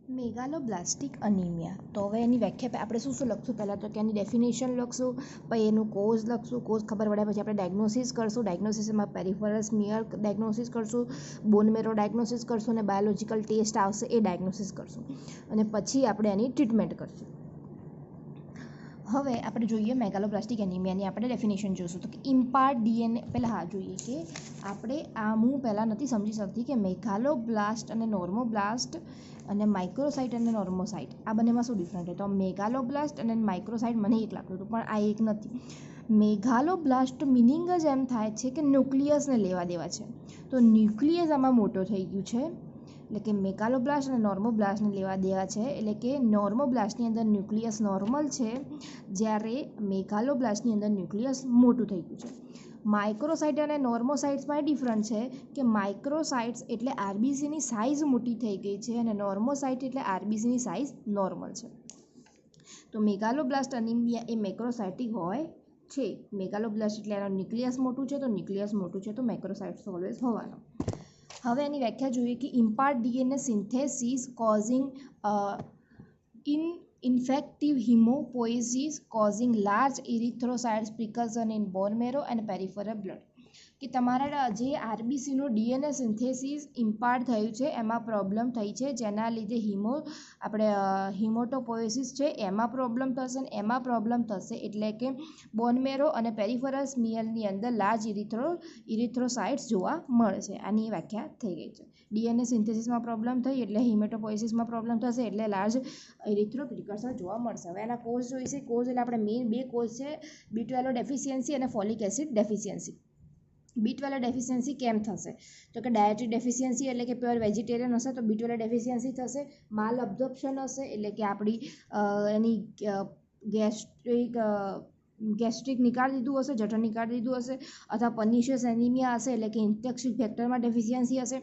મેગાલોબ્લાસ્ટિક અનીમિયા. તો હવે એની વ્યાખ્યા આપણે શું લખશું? પહેલાં તો કે એની ડેફિનેશન લખશું, પછી એનું કોઝ લખશું, કોઝ ખબર પડ્યા પછી આપણે ડાયગ્નોસિસ કરશું, ડાયગ્નોસિસમાં પેરિફેરલ સ્મિયર ડાયગ્નોસિસ કરશું, બોન મેરો ડાયગ્નોસિસ કરશું અને બાયોલોજિકલ ટેસ્ટ આવશે એ ડાયગ્નોસિસ કરશું અને પછી આપણે એની ટ્રીટમેન્ટ કરશું. હવે આપણે જોઈએ મેગાલોબ્લાસ્ટિક એનિમિયાની આપણે ડેફિનેશન જોઈશું. તો કે ઇમ્પાર્ટ ડીએનએ પહેલાં જોઈએ કે આપણે હું પહેલાં નથી સમજી શકતી કે મેગાલોબ્લાસ્ટ અને નોર્મોબ્લાસ્ટ અને માઇક્રોસાઇટ અને નોર્મોસાઇટ આ બંનેમાં શું ડિફરન્ટ છે? તો મેગાલોબ્લાસ્ટ અને માઇક્રોસાઇટ મને એક લાગતું હતું, પણ આ એક નથી. મેગાલોબ્લાસ્ટ મિનિંગ જ એમ થાય છે કે ન્યુક્લિયસને લેવા દેવા છે. તો ન્યુક્લિયસ આમાં મોટો થઈ ગયું છે, એટલે કે મેગાલોબ્લાસ્ટ અને નોર્મોબ્લાસ્ટને લેવા દેવા છે. એટલે કે નોર્મોબ્લાસ્ટની અંદર ન્યુક્લિયસ નોર્મલ છે, જ્યારે મેગાલોબ્લાસ્ટની અંદર ન્યુક્લિયસ મોટું થઈ ગયું છે. માઇક્રોસાઇટ અને નોર્મોસાઇટ્સમાં એ ડિફરન્ટ છે કે માઇક્રોસાઇટ્સ એટલે આરબીસીની સાઇઝ મોટી થઈ ગઈ છે અને નોર્મોસાઇટ એટલે આરબીસીની સાઇઝ નોર્મલ છે. તો મેગાલોબ્લાસ્ટ અનીમિયા એ મેક્રોસાઇટિક હોય છે. મેગાલોબ્લાસ્ટ એટલે એનું ન્યુક્લિયસ મોટું છે, તો ન્યુક્લિયસ મોટું છે તો મેક્રોસાઇટ્સ ઓલવેઝ હોવાનો. હવે એની વ્યાખ્યા જોઈએ કે impaired DNA synthesis causing ineffective haemopoiesis causing large erythrocytes precursors in bone marrow and peripheral blood. કે તમારા જે આરબીસીનું ડીએનએ સિન્થેસિસ ઇમ્પાર્ટ થયું છે એમાં પ્રોબ્લેમ થઈ છે, જેના લીધે હિમોટોપોએસિસ છે એમાં પ્રોબ્લેમ થશે ને એમાં પ્રોબ્લેમ થશે એટલે કે બોન મેરો અને પેરિફેરલ સ્મિયરની અંદર લાર્જ ઇરિથ્રોસાઇટ્સ જોવા મળે છે. આની વ્યાખ્યા થઈ ગઈ છે. ડીએનએ સિન્થેસિસમાં પ્રોબ્લેમ થઈ એટલે હિમેટોપોએસિસમાં પ્રોબ્લેમ થશે એટલે લાર્જ ઇરિથ્રો પ્રિકર્સર જોવા મળશે. હવે એના કોઝ જોઈશે. કોઝ એટલે આપણે મેઇન બે કોઝ છે, B12 ડેફિશિયન્સી અને folic acid deficiency. B12 deficiency કેમ થશે? તો કે ડાયટરી ડેફિશિયન્સી એટલે કે પ્યોર વેજીટેરિયન હશે તો B12 ડેફિશિયન્સી થશે. માલ અબ્ઝોર્પ્શન હશે એટલે કે આપણી એની ગેસ્ટ્રિક નીકાળી દીધું હશે, જઠર નીકાળી દીધું હશે, અથવા પર્નિશિયસ એનિમિયા હશે એટલે કે ઇન્ટેક્સિક ફેક્ટરમાં ડેફિશિયન્સી હશે,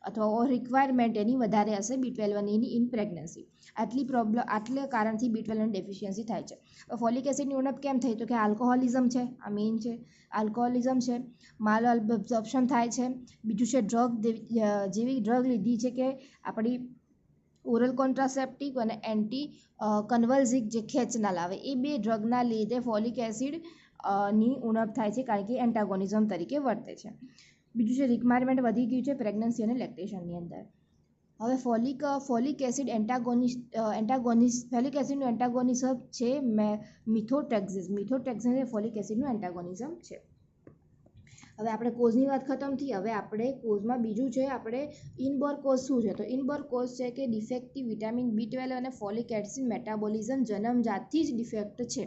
અથવા રિક્વાયરમેન્ટ એની વધારે હશે B12 ની ઇન પ્રેગ્નન્સી. આટલે કારણથી B12 ડેફિશિયન્સી થાય છે. ફોલિક એસિડની ઉણપ કેમ થઈ? તો કે આલ્કોહોલિઝમ છે, આ મેઇન છે. આલ્કોહોલિઝમ છે, માલ અબ્ઝોર્પ્શન થાય છે. બીજું છે જેવી ડ્રગ લીધી છે કે આપણી ઓરલ કોન્ટ્રાસેપ્ટિક અને એન્ટી કન્વલ્ઝિક જે ખેંચના લાવે એ બે ડ્રગના લીધે ફોલિક એસિડ ની ઉણપ થાય છે, કારણ કે એન્ટાગોનિઝમ તરીકે વર્તે છે. બીજું છે રિક્વાયરમેન્ટ વધી ગયું છે પ્રેગ્નન્સી અને લેક્ટેશનની અંદર. હવે ફોલિક એસિડ ફોલિક એસિડનું એન્ટાગોનિઝમ છે મિથોટ્રેક્સિસ. મિથોટ્રેક્સિસ એ ફોલિક એસિડનું એન્ટાગોનિઝમ છે. હવે આપણે કોઝની વાત ખતમ થઈ. હવે આપણે કોઝમાં બીજું છે આપણે ઇનબોર કોઝ શું છે? તો ઇનબોર કોઝ છે કે ડિફેક્ટિવ વિટામિન B12 અને ફોલિક એસિડ મેટાબોલિઝમ જન્મજાતથી જ ડિફેક્ટ છે.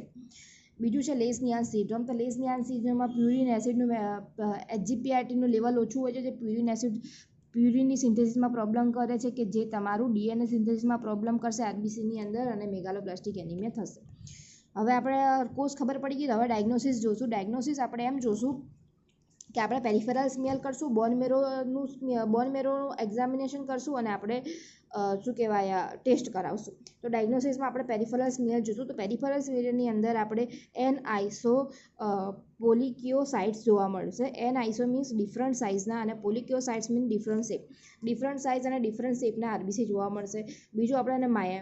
બીજું છે લેસનિયાન સિન્ડ્રોમ. તો લેસનિયાન સિન્ડ્રોમમાં પ્યુરિન એસિડનું HGPRTનું લેવલ ઓછું હોય છે, જે પ્યુરિનની સિન્થેસિસમાં પ્રોબ્લેમ કરે છે, કે જે તમારું ડીએનએ સિન્થેસિસમાં પ્રોબ્લેમ કરશે આરબીસીની અંદર અને મેગાલોબ્લાસ્ટિક એનિમિયા થશે. હવે આપણે કોઝ ખબર પડી ગઈ. હવે ડાયગ્નોસિસ જોશું. ડાયગ્નોસિસ આપણે એમ જોશું કે આપણે પેરિફેરલ સ્મિયર કરશું, બોન મેરોનું એક્ઝામિનેશન કરશું અને આપણે શું કહેવાય ટેસ્ટ કરાવશું. તો ડાયગ્નોસિસમાં આપણે પેરિફેરલ સ્મિયર જોશું. તો પેરિફેરલ સ્મિયરની અંદર આપણે એનઆઈસો પોલિક્યોસાઇટ્સ જોવા મળશે. એનઆઈસો મીન્સ ડિફરન્ટ સાઇઝના અને poikilocytes means different shape. Different size અને ડિફરન્ટ શેપના આરબીસી જોવા મળશે. બીજું આપણે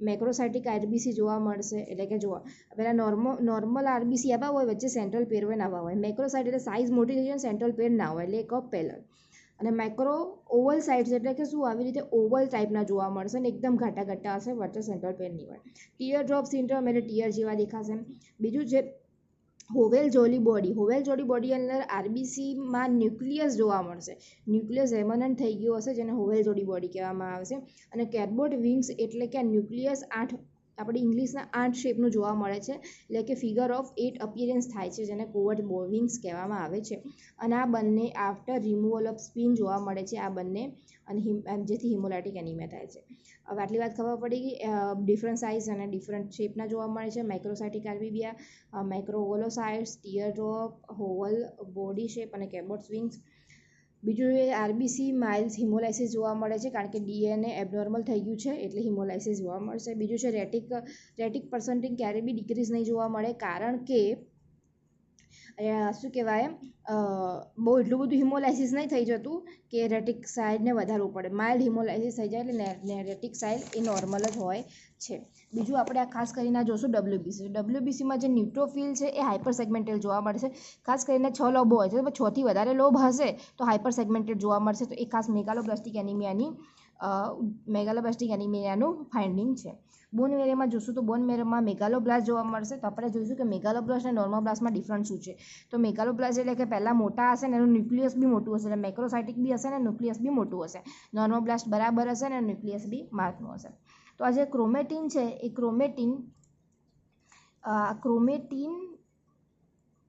મેક્રોસાઇટિક આરબીસી જોવા મળશે. એટલે કે જોવા પહેલાં નોર્મલ આરબીસી આવા હોય, વચ્ચે સેન્ટ્રલ પેરવેન આવા હોય. મેક્રોસાઇટ એટલે સાઇઝ મોટી થઈ જાય, સેન્ટ્રલ પેર ના હોય એટલે એક પેલર. અને માઇક્રો ઓવલ સાઇટ્સ એટલે કે શું આવી રીતે ઓવલ ટાઈપના જોવા મળશે ને એકદમ ઘાટા હશે, વચ્ચે સેન્ટ્રલ પેર નહીં હોય. ટીયર ડ્રોપ સિન્ડ્રોમ એટલે ટીયર જેવા દેખાશે. બીજું છે હોવેલ જોલી બોડી અંદર આરબીસીમાં ન્યુક્લિયસ જોવા મળશે. ન્યુક્લિયસ રેમનન્ટ થઈ ગયો હશે, જેને હોવેલ જોડી બોડી કહેવામાં આવે છે. અને કેરબોટ વિંગ્સ એટલે કે ન્યુક્લિયસ આપણે ઇંગ્લિશના 8 શેપનું જોવા મળે છે, એટલે કે ફિગર ઓફ 8 અપિયરન્સ થાય છે, જેને કોવર્ટ વિંગ્સ કહેવામાં આવે છે. અને આ બંને આફ્ટર રિમૂવલ ઓફ સ્પિન જોવા મળે છે, આ બંને, અને જેથી હિમોલાઇટિક એનિમિયા થાય છે. હવે આટલી વાત ખબર પડી ગઈ. ડિફરન્ટ સાઇઝ અને ડિફરન્ટ શેપના જોવા મળે છે. માઇક્રોસાઇટિક આરબીબીયા, માઇક્રોઓવલોસાઇટ્સ, ટીયર ડ્રોપ, હોવલ બોડી શેપ અને કેબોટ્સ વિંગ્સ. બીજું એ આરબીસી માઇલ્સ હિમોલાઇસિસ જોવા મળે છે, કારણ કે ડીએનએ એબનોર્મલ થઈ ગયું છે એટલે હિમોલાઇસિસ જોવા મળશે. બીજું છે રેટિક પર્સન્ટેજ ક્યારે બી ડિક્રીઝ નહીં જોવા મળે, કારણ કે શું કહેવાય બહુ એટલું બધું હિમોલાઇસિસ નહીં થઈ જતું કે રેટિક સાઇડને વધારવું પડે. માઇલ્ડ હિમોલાઇસિસ થઈ જાય એટલે રેટિક સાઇડ એ નોર્મલ જ હોય છે. બીજું આપણે આ ખાસ કરીને જોશું ડબ્લ્યુબીસી. ડબ્લ્યુબીસીમાં જે ન્યુટ્રોફિલ છે એ હાઇપર સેગમેન્ટેડ જોવા મળશે. ખાસ કરીને 6 લોબ હોય છે, 6 થી વધારે લોબ હશે તો હાઇપર સેગમેન્ટેડ જોવા મળશે. તો એ ખાસ મેગાલોબ્લાસ્ટિક એનિમિયાનું ફાઇન્ડિંગ છે. બોન મેરોમાં જોશું તો બોન મેરોમાં મેગાલોબ્લાસ્ટ જોવા મળશે. તો આપણે જોઈશું કે મેગાલોબ્લાસ્ટ અને નોર્મોબ્લાસ્ટમાં ડિફરન્સ શું છે. તો મેગાલોબ્લાસ્ટ એટલે કે પહેલાં મોટા હશે ને એનું ન્યુક્લિયસ બી મોટું હશે, એટલે મેક્રોસાઇટિક બી હશે ને ન્યુક્લિયસ બી મોટું હશે. નોર્મોબ્લાસ્ટ બરાબર હશે ને ન્યુક્લિયસ બી નાનું હશે. તો આ જે ક્રોમેટિન છે એ ક્રોમેટિન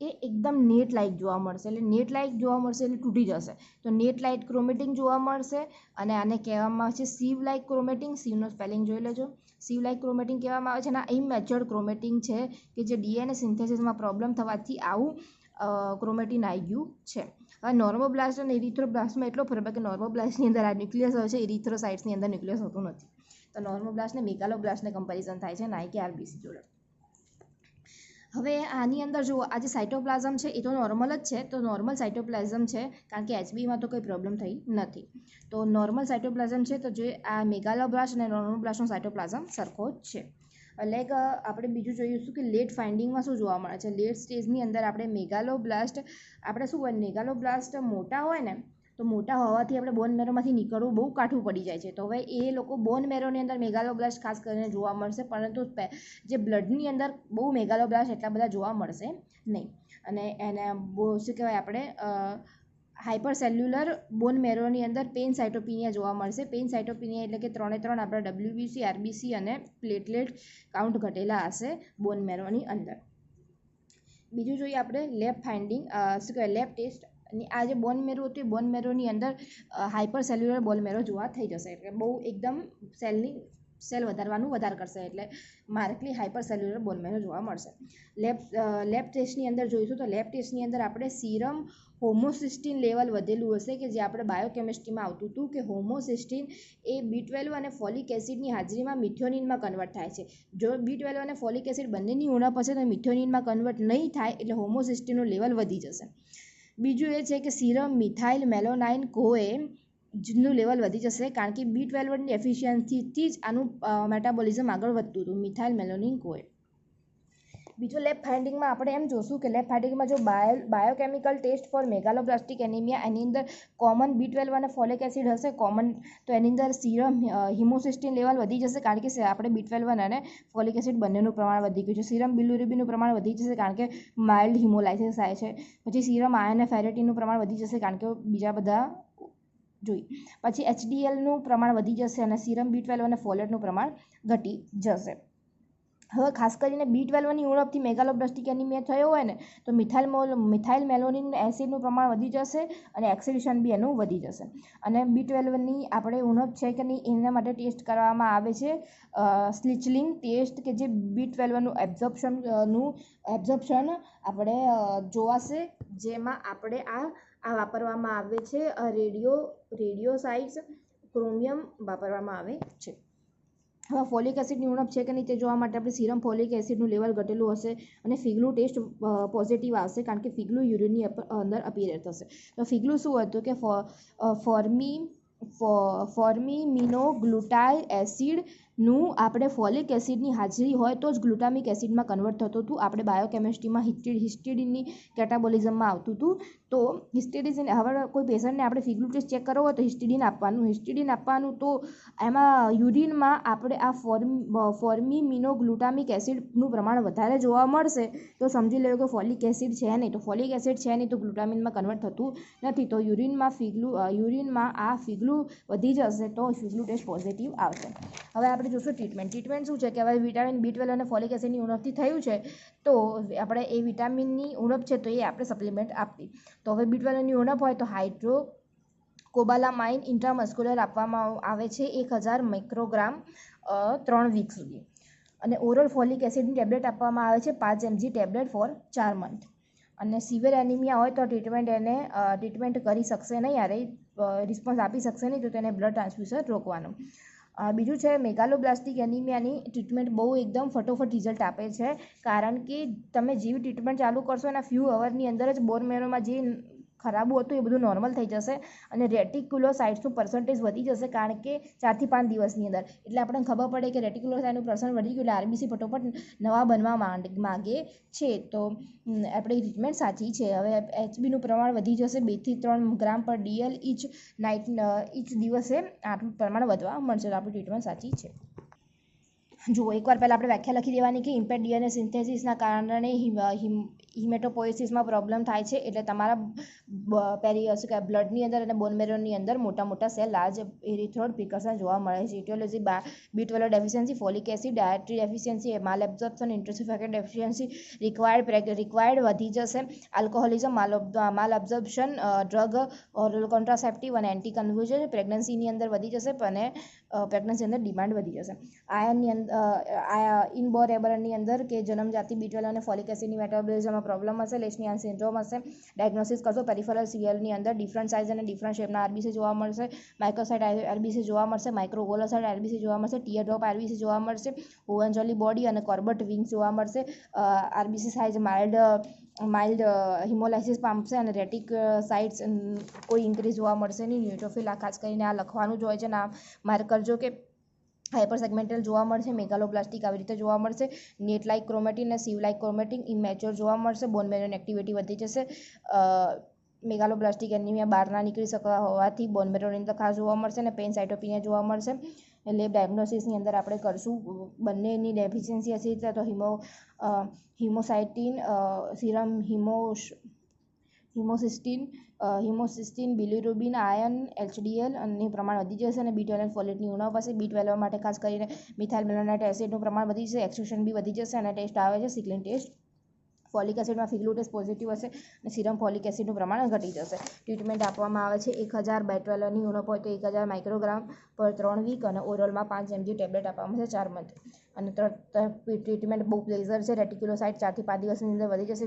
એ એકદમ નેટ લાઇક જોવા મળશે. એટલે નેટ લાઇક જોવા મળશે એટલે તૂટી જશે. તો નેટ લાઇક ક્રોમેટિન જોવા મળશે અને આને કહેવામાં આવે છે સીવ લાઇક ક્રોમેટિન. સીવનો સ્પેલિંગ જોઈ લેજો. સીવ લાઇક ક્રોમેટિન કહેવામાં આવે છે અને આ ઇમેચ્યોર્ડ ક્રોમેટિન છે કે જે ડીએનએ સિન્થેસિસમાં પ્રોબ્લેમ થવાથી આવું ક્રોમેટિન આવી ગયું છે. હવે નોર્મોબ્લાસ્ટ અને ઇરિથ્રોબ્લાસ્ટમાં એટલો ફરક કે નોર્મોબ્લાસ્ટની અંદર આ ન્યુક્લિયસ હોય છે, ઇરિથ્રોસાઇટ્સની અંદર ન્યુક્લિયસ હોતું નથી. તો નોર્મોબ્લાસ્ટ અને મેગાલોબ્લાસ્ટને કમ્પેરિઝન થાય છે, ના કે આરબીસી જોડે. હવે આની અંદર જુઓ, આ જે સાઇટોપ્લાઝમ છે એ તો નોર્મલ જ છે. તો નોર્મલ સાઇટોપ્લાઝમ છે કારણ કે એચબીમાં તો કોઈ પ્રોબ્લેમ થઈ નથી. તો નોર્મલ સાઇટોપ્લાઝમ છે. તો જે આ મેગાલોબ્લાસ્ટ અને નોર્મોબ્લાસ્ટનો સાઇટોપ્લાઝમ સરખો જ છે. લાઈક આપણે બીજું જોઈશું કે લેટ ફાઇન્ડિંગમાં શું જોવા મળે છે. લેટ સ્ટેજની અંદર આપણે મેગાલોબ્લાસ્ટ શું હોય, મેગાલોબ્લાસ્ટ મોટા હોય ને તો મોટા હોવાથી આપણે બોન મેરોમાંથી નીકળવું બહુ કાઠું પડી જાય છે. તો હવે એ લોકો બોન મેરોની અંદર મેગાલોબ્લાસ્ટ ખાસ કરીને જોવા મળશે, પરંતુ જે બ્લડની અંદર બહુ મેગાલોબ્લાસ્ટ એટલા બધા જોવા મળશે નહીં. અને એને શું કહેવાય, આપણે હાઇપર સેલ્યુલર બોન મેરોની અંદર પેન સાઇટોપિનિયા જોવા મળશે. પેન સાઇટોપિનિયા એટલે કે 3 આપણા ડબ્લ્યુબીસી, આરબીસી અને પ્લેટલેટ કાઉન્ટ ઘટેલા હશે બોન મેરોની અંદર. બીજું જોઈએ આપણે લેબ ફાઇન્ડિંગ, શું કહેવાય, લેબ ટેસ્ટ. અને આ જે બોન મેરો હતું એ બોન મેરોની અંદર હાઇપર સેલ્યુલર બોન મેરો જોવા થઈ જશે. એટલે બહુ એકદમ સેલ વધારે કરશે, એટલે માર્કલી હાઇપર સેલ્યુલર બોન મેરો જોવા મળશે. લેબ ટેસ્ટની અંદર જોઈશું તો લેબ ટેસ્ટની અંદર આપણે સીરમ હોમોસિસ્ટીન લેવલ વધેલું હશે કે જે આપણે બાયોકેમિસ્ટ્રીમાં આવતું હતું કે હોમોસિસ્ટીન એ B12 અને ફોલિક એસિડની હાજરીમાં મિથિયોનિનમાં કન્વર્ટ થાય છે. જો B12 અને ફોલિક એસિડ બંનેની ઉણપ હશે તો મિથિયોનિનમાં કન્વર્ટ નહીં થાય, એટલે હોમોસિસ્ટીનનું લેવલ વધી જશે. બીજું એ છે કે સીરમ મિથાઇલ મેલોનાઇન કોએ નું લેવલ વધી જશે કારણ કે B12ની એફિશિયન્સીથી જ આનું મેટાબોલિઝમ આગળ વધતું હતું, મિથાઇલ મેલોનિન કોએ. બીજો લેબ ફાઇન્ડિંગમાં આપણે એમ જોશું કે લેબ ફાઇન્ડિંગમાં જો બાયોકેમિકલ ટેસ્ટ ફોર મેગાલોબ્લાસ્ટિક એનિમિયા, એની અંદર કોમન B12 અને ફોલિક એસિડ હશે કોમન, તો એની અંદર સીરમ હિમોસિસ્ટીન લેવલ વધી જશે કારણ કે આપણે B12 અને ફોલિક એસિડ બંનેનું પ્રમાણ વધી ગયું છે. સીરમ બિલિરુબિનનું પ્રમાણ વધી જશે કારણ કે માઇલ્ડ હિમોલાઇસિસ થાય છે. પછી સીરમ આયર્ન અને ફેરેટીનનું પ્રમાણ વધી જશે કારણ કે બીજા બધા જોઈ. પછી HDLનું પ્રમાણ વધી જશે અને સીરમ B12 અને ફોલેટનું પ્રમાણ ઘટી જશે. હવે ખાસ કરીને B12ની ઉણપથી મેગાલોબ્લાસ્ટિક એનિમિયા થયો હોય ને તો મિથાઇલ મેલોનિન એસિડનું પ્રમાણ વધી જશે અને એક્સિડેશન બી એનું વધી જશે. અને B12ની આપણે ઉણપ છે કે નહીં એના માટે ટેસ્ટ કરવામાં આવે છે સ્લિચલિંગ ટેસ્ટ કે જે B12નું એબ્ઝોર્પ્શન આપણે જોવાશે, જેમાં આપણે આ વાપરવામાં આવે છે રેડિયોસાઇટ્સ ક્રોમિયમ વાપરવામાં આવે છે. હવે ફોલિક એસિડની ઉણપ છે કે નહીં તે જોવા માટે આપણે સીરમ ફોલિક એસિડનું લેવલ ઘટેલું હશે અને ફિગલું ટેસ્ટ પોઝિટિવ આવશે કારણ કે ફિગલું યુરિનની અંદર અપીયર થશે. તો ફિગલું શું હતું કે ફોર્મિમિનોગ્લુટાઇલ એસિડનું આપણે ફોલિક એસિડની હાજરી હોય તો જ ગ્લુટામિક એસિડમાં કન્વર્ટ થતું હતું. આપણે બાયોકેમિસ્ટ્રીમાં હિસ્ટિડિનની કેટાબોલિઝમમાં આવતું હતું. તો હિસ્ટિડિન, હવે કોઈ પેશન્ટને આપણે ફિગલું ટેસ્ટ ચેક કરવો હોય તો હિસ્ટિડિન આપવાનું. તો એમાં યુરિનમાં આપણે આ ફોર્મિમિનોગ્લુટામિક એસિડનું પ્રમાણ વધારે જોવા મળશે તો સમજી લેવું કે ફોલિક એસિડ છે નહીં. તો ફોલિક એસિડ છે નહીં તો ગ્લુટામિનમાં કન્વર્ટ થતું નથી. તો યુરિનમાં આ ફિગલું વધી જશે તો ફિગલું ટેસ્ટ પોઝિટિવ આવશે. હવે આપણે જોશું ટ્રીટમેન્ટ શું છે કે હવે વિટામિન B12 અને ફોલિક એસિડની ઉણપથી થયું છે તો આપણે એ વિટામિનની ઉણપ છે તો એ આપણે સપ્લિમેન્ટ આપવી. તો હવે B12ની ઉણપ હોય તો હાઇડ્રોકોબાલામાઇન ઇન્ટ્રામસ્ક્યુલર આપવામાં આવે છે 1000 માઇક્રોગ્રામ 3 વીક સુધી. અને ઓરલ ફોલિક એસિડની ટેબ્લેટ આપવામાં આવે છે 5 mg ટેબ્લેટ ફોર 4 મંથ. અને સિવિયર એનિમિયા હોય તો ટ્રીટમેન્ટ કરી શકશે નહીં, રિસ્પોન્સ આપી શકશે નહીં, તો તેને બ્લડ ટ્રાન્સફ્યુઝન રોકવાનું. બીજું છે મેગાલોબ્લાસ્ટિક એનિમિયાની ટ્રીટમેન્ટ બહુ એકદમ ફટોફટ રિઝલ્ટ આપે છે, કારણ કે તમે જેવી ટ્રીટમેન્ટ ચાલુ કરશો એના ફ્યુ અવરની અંદર જ બોન મેરોમાં જે ખરાબ હતું એ બધું નોર્મલ થઈ જશે અને રેટિક્યુલોસાઇટ્સનું પર્સન્ટેજ વધી જશે, કારણ કે 4 થી 5 દિવસની અંદર. એટલે આપણને ખબર પડે કે રેટિક્યુલોસાઇટનું પર્સન્ટ વધી ગયું એટલે આરબીસી ફટોફટ નવા બનવા માગે છે. તો આપણી ટ્રીટમેન્ટ સાચી છે. હવે એચબીનું પ્રમાણ વધી જશે 2 થી 3 ગ્રામ પર ડીએલ ઈચ દિવસે આટલું પ્રમાણ વધવા મળશે. તો આપણી ટ્રીટમેન્ટ સાચી છે. જુઓ, એકવાર પહેલાં આપણે વ્યાખ્યા લખી દેવાની કે ઇમ્પેર્ડ ડીએનએ સિન્થેસિસના કારણે હિમેટોપોઇસિસમાં પ્રોબ્લેમ થાય છે, એટલે તમારા શું કહેવાય બ્લડની અંદર અને બોન મેરોની અંદર મોટા સેલ લાર્જ એરિથ્રોઇડ પ્રિકર્સન જોવા મળે છે. ઇટિયોલોજી B12 deficiency, folic acid, dietary deficiency, માલ એબ્ઝોર્પ્શન, ઇન્ટ્રોસિવ ફેક્ટર ડેફિશિયન્સી રિક્વાયર્ડ વધી જશે. આલ્કોહોલિઝમ, માલ એબ્ઝોર્પ્શન, ડ્રગ, ઓરલ કોન્ટ્રાસેપ્ટિવ અને એન્ટી કન્વર્ઝન પ્રેગ્નન્સીની અંદર વધી જશે અને પ્રેગ્નન્સી અંદર ડિમાન્ડ વધી જશે. આયનની અંદર ઇનબોર્ન એબરની અંદર કે જન્મજાતિ B12 અને ફોલિક એસિડની મેટાબોલિઝમમાં પ્રોબ્લેમ હશે. લેશનિયાન સિન્ડ્રોમ હશે. ડાયગ્નોસિસ કરશો પેરિફેરલ સીએલની અંદર ડિફરન્ટ સાઇઝ અને ડિફરન્ટ શેપના આરબીસી જોવા મળશે. માઇક્રોસાઇટ આરબીસી જોવા મળશે. માઇક્રોગોલોસાઇટ આરબીસી જોવા મળશે. ટીયર ડ્રોપ આરબીસી જોવા મળશે. ઓવનજોલી બોડી અને કોર્બટ વિંગ્સ જોવા મળશે. આરબીસી સાઇઝ માઇલ્ડ હિમોલાઇસિસ પામશે અને રેટિક સાઇટ્સ કોઈ ઇન્ક્રીઝ જોવા મળશે નહીં. ન્યુટ્રોફિલ ખાસ કરીને આ લખવાનું જ હોય છે, નામ માર્ક કરજો કે હાઇપર સેગમેન્ટલ જોવા મળશે. મેગાલોબ્લાસ્ટિક આવી રીતે જોવા મળશે. નેટ લાઇક ક્રોમેટિન અને સીવ લાઇક ક્રોમેટિન ઇમેચ્યોર જોવા મળશે. બોન મેરોની એક્ટિવિટી વધી જશે. મેગાલોબ્લાસ્ટિક એનિમિયા બહાર ના નીકળી શકવા હોવાથી બોન મેરોની અંદર ખાસ જોવા મળશે અને પેન સાઇટોપિનિયા જોવા મળશે. એટલે ડાયગ્નોસિસની અંદર આપણે કરશું બંનેની ડેફિશિયન્સી હશે તો હિમોસાઇટિન, સિરમ હિમોસિસ્ટીન, બિલિરુબિન, આયર્ન, HDL અને પ્રમાણ વધી જશે અને B12 અને ફોલેટની ઉણપ હશે. B12 માટે ખાસ કરીને મિથાઇલ મેલોનાઇટ એસિડનું પ્રમાણ વધી જશે. એક્સક્રીશન બી વધી જશે અને ટેસ્ટ આવે છે સિક્લિન ટેસ્ટ. ફોલિક એસિડમાં ફિગલું ટેસ્ટ પોઝિટિવ હશે અને સિરમ ફોલિક એસિડનું પ્રમાણ ઘટી જશે. ટ્રીટમેન્ટ આપવામાં આવે છે 1000 B12ની ઉણપ હોય તો 1000 માઇક્રોગ્રામ પર 3 વીક અને ઓરલમાં 5 mg ટેબ્લેટ આપવામાં આવશે 4 મંથ. અને ટ્રીટમેન્ટ બહુ પ્લેઝર છે. રેટિક્યુલોસાઇટ 4 થી 5 દિવસની અંદર વધી જશે.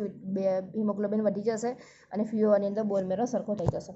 હિમોગ્લોબિન વધી જશે અને ફ્યુઓની અંદર બોન મેરો સરખો થઈ જશે.